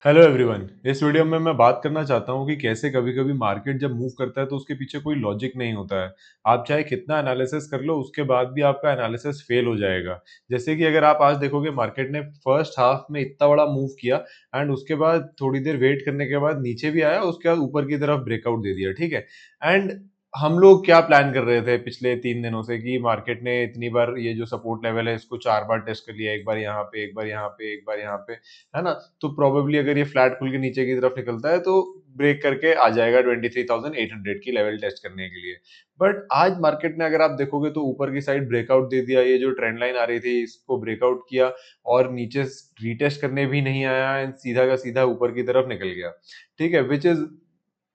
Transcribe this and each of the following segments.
Hello everyone. इस video में मैं बात करना चाहता हूँ कि कैसे कभी कभी मार्केट जब मूव करता है तो उसके पीछे कोई लॉजिक नहीं होता है। आप चाहे कितना एनालिसिस कर लो उसके बाद भी आपका एनालिसिस फेल हो जाएगा। जैसे कि अगर आप आज देखोगे मार्केट ने फर्स्ट हाफ में इतना बड़ा मूव किया एंड उसके बाद थोड़ी देर वेट करने के बाद नीचे भी आया, उसके बाद ऊपर की तरफ ब्रेकआउट दे दिया, ठीक है। एंड हम लोग क्या प्लान कर रहे थे पिछले 3 दिनों से कि मार्केट ने इतनी बार ये जो सपोर्ट लेवल है इसको 4 बार टेस्ट कर लिया, एक बार यहाँ पे, एक बार यहाँ पे, एक बार यहाँ पे, है ना। तो प्रोबेबली अगर ये फ्लैट खुल के नीचे की तरफ निकलता है तो ब्रेक करके आ जाएगा 23,800 की लेवल टेस्ट करने के लिए। बट आज मार्केट ने अगर आप देखोगे तो ऊपर की साइड ब्रेकआउट दे दिया, ये जो ट्रेंड लाइन आ रही थी इसको ब्रेकआउट किया और नीचे रीटेस्ट करने भी नहीं आया एंड सीधा का सीधा ऊपर की तरफ निकल गया, ठीक है। विच इज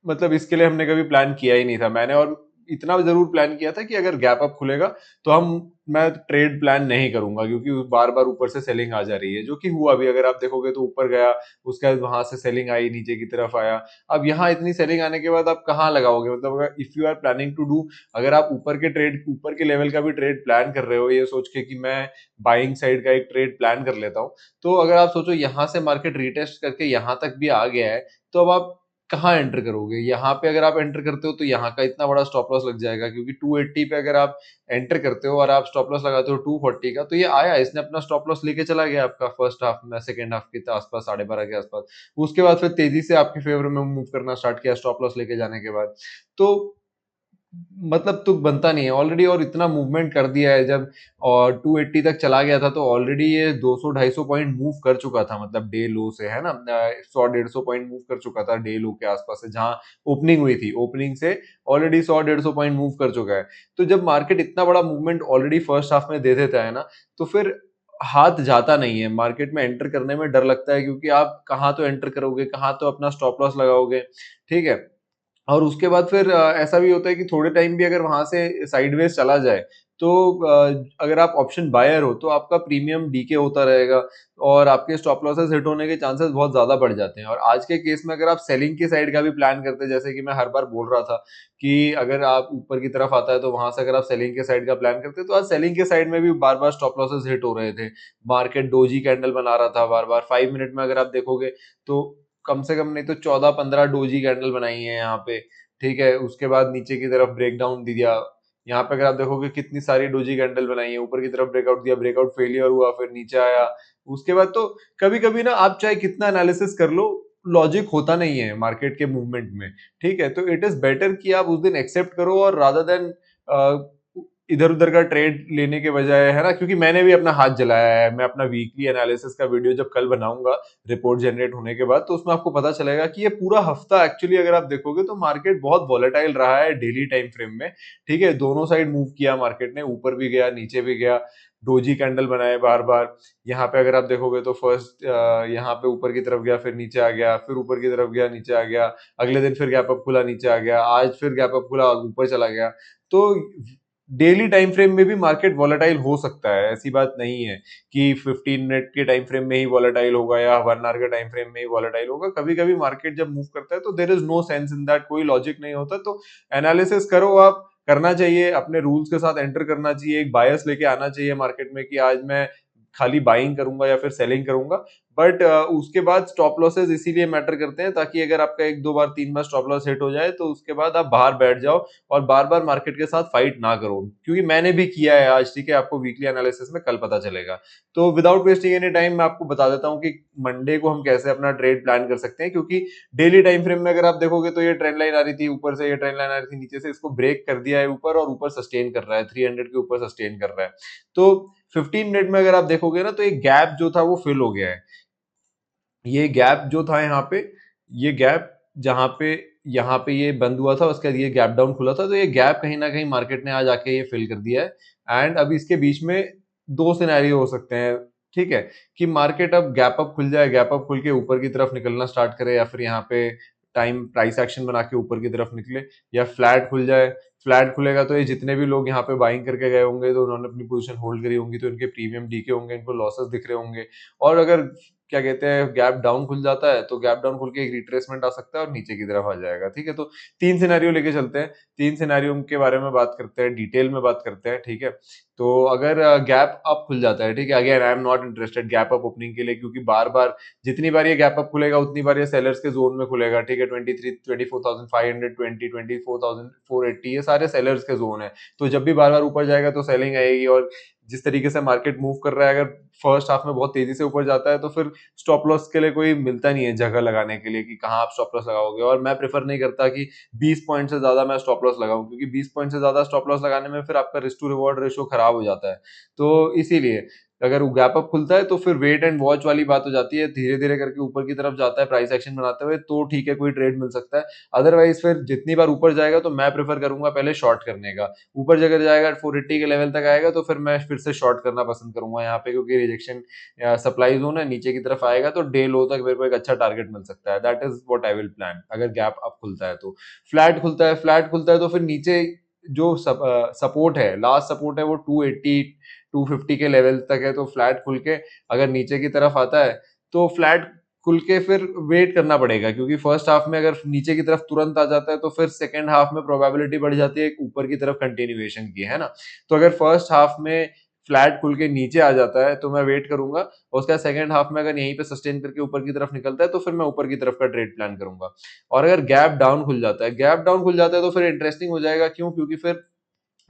मतलब इसके लिए हमने कभी प्लान किया ही नहीं था मैंने, और इतना जरूर प्लान किया था कि अगर गैप अप खुलेगा तो मैं ट्रेड प्लान नहीं करूंगा, क्योंकि बार बार ऊपर से सेलिंग आ जा रही है, जो कि हुआ भी। अगर आप देखोगे तो ऊपर गया, उसके बाद वहां से सेलिंग आई, नीचे की तरफ आया। अब यहाँ इतनी सेलिंग आने के बाद आप कहाँ लगाओगे? मतलब अगर if you are planning to do, अगर आप ऊपर के लेवल का भी ट्रेड प्लान कर रहे हो ये सोच के कि मैं बाइंग साइड का एक ट्रेड प्लान कर लेता हूँ, तो अगर आप सोचो यहाँ से मार्केट रिटेस्ट करके यहाँ तक भी आ गया है, तो अब आप कहाँ एंटर करोगे? यहाँ पे अगर आप एंटर करते हो तो यहाँ का इतना बड़ा स्टॉप लॉस लग जाएगा, क्योंकि 280 पे अगर आप एंटर करते हो और आप स्टॉप लॉस लगाते हो 240 का, तो ये आया, इसने अपना स्टॉप लॉस लेके चला गया आपका फर्स्ट हाफ में, सेकंड हाफ के आसपास 12:30 के आसपास। उसके बाद फिर तेजी से आपके फेवर में मूव करना स्टार्ट किया स्टॉप लॉस लेके जाने के बाद। तो मतलब तुक बनता नहीं है ऑलरेडी, और इतना मूवमेंट कर दिया है जब, और 280 तक चला गया था तो ऑलरेडी ये 200-250 पॉइंट मूव कर चुका था, मतलब डे लो से, है ना। 100-150 पॉइंट मूव कर चुका था डे लो के आसपास से, जहां ओपनिंग हुई थी, ओपनिंग से ऑलरेडी 100-150 पॉइंट मूव कर चुका है। तो जब मार्केट इतना बड़ा मूवमेंट ऑलरेडी फर्स्ट हाफ में दे देता है ना, तो फिर हाथ जाता नहीं है मार्केट में, एंटर करने में डर लगता है, क्योंकि आप कहाँ तो एंटर करोगे, कहाँ तो अपना स्टॉप लॉस लगाओगे, ठीक है। और उसके बाद फिर ऐसा भी होता है कि थोड़े टाइम भी अगर वहां से साइडवेज चला जाए, तो अगर आप ऑप्शन बायर हो तो आपका प्रीमियम डीके होता रहेगा और आपके स्टॉप लॉसेस हिट होने के चांसेस बहुत ज्यादा बढ़ जाते हैं। और आज के केस में अगर आप सेलिंग की साइड का भी प्लान करते हैं, जैसे कि मैं हर बार बोल रहा था कि अगर आप ऊपर की तरफ आता है तो वहां से अगर आप सेलिंग के साइड का प्लान करते हैं, तो आज सेलिंग के साइड में भी बार बार स्टॉप लॉसेस हिट हो रहे थे। मार्केट डोजी कैंडल बना रहा था बार बार, 5 मिनट में अगर आप देखोगे तो कम से कम नहीं तो 14-15 डोजी कैंडल बनाई है यहाँ पे, ठीक है। उसके बाद नीचे की तरफ ब्रेक डाउन दिया, यहाँ पे अगर आप देखोगे कितनी सारी डोजी कैंडल बनाई है, ऊपर की तरफ ब्रेकआउट दिया, ब्रेकआउट फेलियर हुआ, फिर नीचे आया। उसके बाद तो कभी कभी ना आप चाहे कितना एनालिसिस कर लो, लॉजिक होता नहीं है मार्केट के मूवमेंट में, ठीक है। तो इट इज बेटर कि आप उस दिन एक्सेप्ट करो, और रादर देन इधर उधर का ट्रेड लेने के बजाय, है ना। क्योंकि मैंने भी अपना हाथ जलाया है, मैं अपना वीकली एनालिसिस का वीडियो जब कल बनाऊंगा रिपोर्ट जनरेट होने के बाद, तो उसमें आपको पता चलेगा कि ये पूरा हफ्ता एक्चुअली अगर आप देखोगे तो मार्केट बहुत वॉलेटाइल रहा है डेली टाइम फ्रेम में, ठीक है। दोनों साइड मूव किया मार्केट ने, ऊपर भी गया नीचे भी गया, डोजी कैंडल बनाए बार बार। यहाँ पे अगर आप देखोगे तो फर्स्ट यहाँ पे ऊपर की तरफ गया, फिर नीचे आ गया, फिर ऊपर की तरफ गया, नीचे आ गया, अगले दिन फिर गैप अप खुला, नीचे आ गया, आज फिर गैप अप खुला, ऊपर चला गया। तो डेली टाइम फ्रेम में भी मार्केट वॉलेटाइल हो सकता है, ऐसी बात नहीं है कि 15 मिनट के टाइम फ्रेम में ही वॉलेटाइल होगा या 1 आवर के टाइम फ्रेम में ही वॉलेटाइल होगा। कभी कभी मार्केट जब मूव करता है तो there is no sense in that, कोई लॉजिक नहीं होता। तो एनालिसिस करो आप, करना चाहिए, अपने रूल्स के साथ एंटर करना चाहिए, एक बायस लेके आना चाहिए मार्केट में कि आज मैं खाली बाइंग करूंगा या फिर सेलिंग करूंगा। बट उसके बाद स्टॉप लॉसेस इसीलिए मैटर करते हैं ताकि अगर आपका एक दो बार तीन बार स्टॉप लॉस हिट हो जाए तो उसके बाद आप बाहर बैठ जाओ और बार बार मार्केट के साथ फाइट ना करो, क्योंकि मैंने भी किया है आज, ठीक है। आपको वीकली एनालिसिस में कल पता चलेगा। तो विदाउट वेस्टिंग एनी टाइम मैं आपको बता देता हूँ कि मंडे को हम कैसे अपना ट्रेड प्लान कर सकते हैं। क्योंकि डेली टाइम फ्रेम में अगर आप देखोगे तो ये ट्रेंड लाइन आ रही थी ऊपर से, ये ट्रेंड लाइन आ रही थी नीचे से, इसको ब्रेक कर दिया है ऊपर, और ऊपर सस्टेन कर रहा है, 300 के ऊपर सस्टेन कर रहा है। तो 15 मिनट में अगर आप देखोगे ना तो एक गैप जो था वो फिल हो गया है। ये गैप जो था यहाँ पे, ये गैप जहाँ पे, यहाँ पे ये बंद हुआ था, उसके बाद ये गैप डाउन खुला था, तो ये गैप कहीं ना कहीं मार्केट ने आज आके ये फिल कर दिया है। एंड अब इसके बीच में दो सिनेरियो हो सकते हैं, ठीक है। कि मार्केट अब गैप अप खुल जाए, गैप अप खुल के ऊपर की तरफ निकलना स्टार्ट करे, या फिर यहाँ पे टाइम प्राइस एक्शन बना के ऊपर की तरफ निकले, या फ्लैट खुल जाए। फ्लैट खुलेगा तो ये जितने भी लोग यहाँ पे बाइंग करके गए होंगे तो उन्होंने अपनी पोजीशन होल्ड करी होंगी, तो इनके प्रीमियम डीके होंगे, इनको लॉसेस दिख रहे होंगे। और अगर क्या कहते हैं, गैप डाउन खुल जाता है तो गैप डाउन खुल के एक रिट्रेसमेंट आ सकता है और नीचे की तरफ आ जाएगा। ठीक है, तो तीन सिनेरियो लेके चलते हैं, तीन सिनेरियो के बारे में बात करते हैं, डिटेल में बात करते हैं। ठीक है, तो अगर गैप अप खुल जाता है, ठीक है, again I am not interested gap up opening के लिए, क्योंकि बार बार जितनी बार ये गैप अप खुलेगा उतनी बार ये सेलर्स के जोन में खुलेगा। ठीक है, 23, 24,520, 24,480 ये सारे सेलर्स के जोन है। तो जब भी बार बार ऊपर जाएगा तो सेलिंग आएगी, और जिस तरीके से मार्केट मूव कर रहा है, अगर फर्स्ट हाफ में बहुत तेजी से ऊपर जाता है तो फिर स्टॉप लॉस के लिए कोई मिलता नहीं है जगह लगाने के लिए कि कहाँ आप स्टॉप लॉस लगाओगे। और मैं प्रेफर नहीं करता कि 20 पॉइंट से ज्यादा मैं स्टॉप लॉस लगाऊं, क्योंकि 20 पॉइंट से ज्यादा स्टॉप लॉस लगाने में फिर आपका रिस्क टू रिवॉर्ड रेशियो खराब हो जाता है। तो इसीलिए अगर वो गैप अप खुलता है तो फिर वेट एंड वॉच वाली बात हो जाती है, धीरे धीरे करके ऊपर की तरफ जाता है प्राइस एक्शन बनाते हुए तो ठीक है, कोई ट्रेड मिल सकता है। अदरवाइज फिर जितनी बार ऊपर जाएगा तो मैं प्रेफर करूंगा पहले शॉर्ट करने का। ऊपर जगह जाएगा 480 के लेवल तक आएगा तो फिर मैं फिर से शॉर्ट करना पसंद करूंगा यहाँ पे, क्योंकि रिजेक्शन सप्लाई जोन है, नीचे की तरफ आएगा तो डे लो तक मेरे को एक अच्छा टारगेट मिल सकता है। That is what I will plan अगर गैप अप खुलता है तो। फ्लैट खुलता है तो फिर नीचे जो सपोर्ट है, लास्ट सपोर्ट है वो 280 250 के लेवल तक है। तो फ्लैट खुल के अगर नीचे की तरफ आता है तो फ्लैट खुल के फिर वेट करना पड़ेगा, क्योंकि फर्स्ट हाफ में अगर नीचे की तरफ तुरंत आ जाता है तो फिर सेकेंड हाफ में प्रोबेबिलिटी बढ़ जाती है एक ऊपर की तरफ कंटिन्यूएशन की, है ना। तो अगर फर्स्ट हाफ में फ्लैट खुल के नीचे आ जाता है तो मैं वेट करूंगा, और उसका सेकंड हाफ में अगर यहीं पे सस्टेन करके ऊपर की तरफ निकलता है तो फिर मैं ऊपर की तरफ का ट्रेड प्लान करूंगा। और अगर गैप डाउन खुल जाता है तो फिर इंटरेस्टिंग हो जाएगा। क्यों? क्योंकि फिर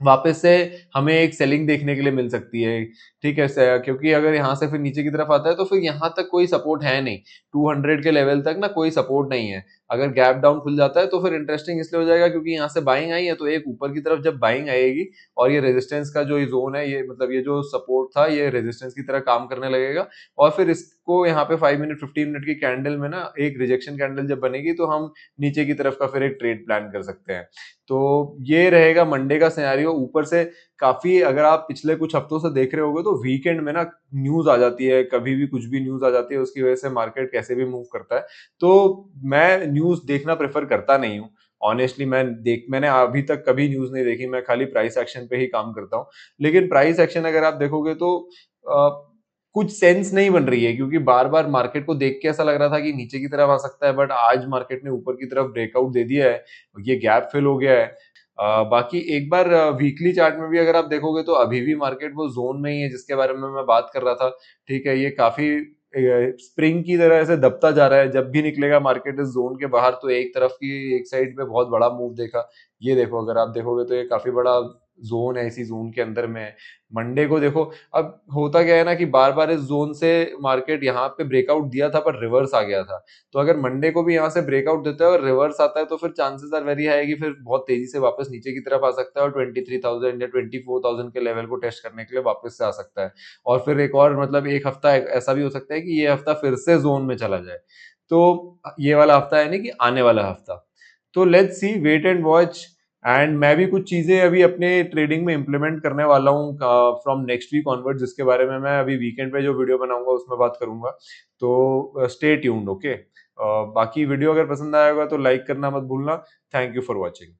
वापस से हमें एक सेलिंग देखने के लिए मिल सकती है। ठीक है, क्योंकि अगर यहाँ से फिर नीचे की तरफ आता है तो फिर यहाँ तक कोई सपोर्ट है नहीं, 200 के लेवल तक ना कोई सपोर्ट नहीं है। अगर गैप डाउन खुल जाता है तो फिर इंटरेस्टिंग इसलिए हो जाएगा क्योंकि यहाँ से बाइंग आई है, तो एक ऊपर की तरफ जब बाइंग आएगी और ये रेजिस्टेंस का जो जोन है, ये मतलब ये जो सपोर्ट था ये रेजिस्टेंस की तरह काम करने लगेगा। और फिर इसको यहाँ पे 5 मिनट 15 मिनट की कैंडल में ना एक रिजेक्शन कैंडल जब बनेगी तो हम नीचे की तरफ का फिर एक ट्रेड प्लान कर सकते हैं। तो ये रहेगा मंडे का सिनेरियो। ऊपर से काफी, अगर आप पिछले कुछ हफ्तों से देख रहे होगे तो वीकेंड में ना न्यूज आ जाती है, कभी भी कुछ भी न्यूज आ जाती है, उसकी वजह से मार्केट कैसे भी मूव करता है। तो मैं न्यूज देखना प्रेफर करता नहीं हूँ ऑनेस्टली। मैंने अभी तक कभी न्यूज नहीं देखी, मैं खाली प्राइस एक्शन पे ही काम करता हूँ। लेकिन प्राइस एक्शन अगर आप देखोगे तो कुछ सेंस नहीं बन रही है, क्योंकि बार बार मार्केट को देख के ऐसा लग रहा था कि नीचे की तरफ आ सकता है, बट आज मार्केट ने ऊपर की तरफ ब्रेकआउट दे दिया है, ये गैप फिल हो गया है। बाकी एक बार वीकली चार्ट में भी अगर आप देखोगे तो अभी भी मार्केट वो जोन में ही है जिसके बारे में मैं बात कर रहा था। ठीक है, ये काफी स्प्रिंग की तरह ऐसे दबता जा रहा है, जब भी निकलेगा मार्केट इस जोन के बाहर तो एक तरफ की एक साइड पे बहुत बड़ा मूव देखा। ये देखो, अगर आप देखोगे तो ये काफी बड़ा जोन है, इसी जोन के अंदर में है। मंडे को देखो, अब होता क्या है ना कि बार बार इस जोन से मार्केट यहाँ पे ब्रेकआउट दिया था पर रिवर्स आ गया था। तो अगर मंडे को भी यहाँ से ब्रेकआउट देता है और रिवर्स आता है तो फिर चांसेस आर वेरी हाई कि फिर बहुत तेजी से वापस नीचे की तरफ आ सकता है और 23,000 या 24,000 के लेवल को टेस्ट करने के लिए वापस से आ सकता है। और फिर एक और मतलब एक हफ्ता ऐसा भी हो सकता है कि ये हफ्ता फिर से जोन में चला जाए। तो ये वाला हफ्ता है नहीं कि आने वाला हफ्ता। तो let's see, wait and watch. And मैं भी कुछ चीजें अभी अपने ट्रेडिंग में इंप्लीमेंट करने वाला हूँ फ्रॉम नेक्स्ट वीक ऑनवर्ड, जिसके बारे में मैं अभी वीकेंड पे जो वीडियो बनाऊंगा उसमें बात करूंगा। तो स्टे ट्यून्ड, ओके। बाकी वीडियो अगर पसंद आया होगा तो लाइक करना मत भूलना। Thank you for watching.